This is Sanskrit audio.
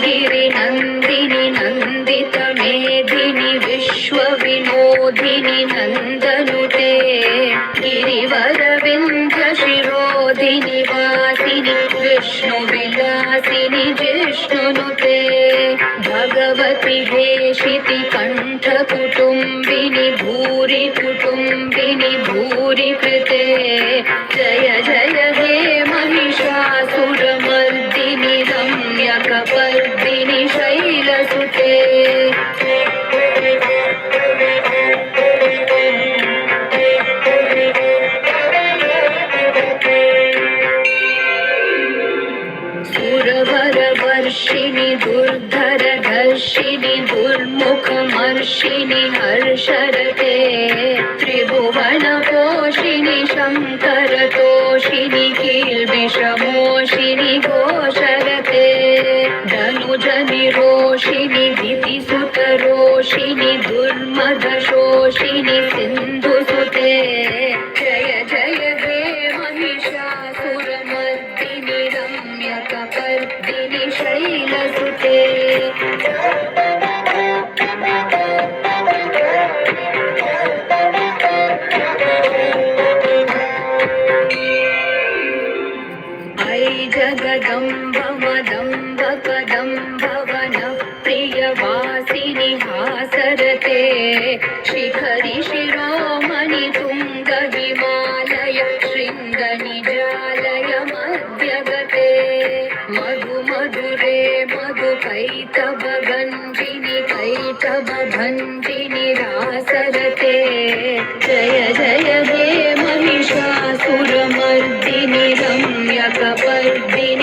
गिरिनन्दिनि नन्दितमेधिनि विश्वविनोदिनि नन्दनुते गिरिवरविन्ध्यशिरोधिनि वासिनि विष्णुविलासिनि जिष्णुनुते भगवति हेशिति कण्ठकुटुम्बिनि भूरि कुटुम्बिनि भूरि कृते जय जय हे महिषासुरमर्दिनि रम्यकपर्दिनि शैलसुते सुरवरवर्षिणि दुर्धरधर्षिणि दुर्मुखमर्षिणि हर्षरते त्रिभुवनपोषिणि शङ्करतोषिणि कील्बिषमोषिणि घोषरते धनुजनिरोषिणि दितिसुतरोषिणि दुर्मदशोषिणि सिन्धुसुते जय जय हे महिषासुरमर्दिनि रम्यकपर्दिनि शैलसुते ऐ जगदम्ब मदम्ब कदम्ब वनप्रियवासिनि हासरते शिखरि शिरोमणि तुङ्ग हिमालय शृङ्गनिजालय मध्यगते मधु मधुरे मधु कैटभगञ्जिनि कैटभभञ्जिनि रासरते जय जय हे महिषासुरमर्दिनि रम्यकपर्दिनि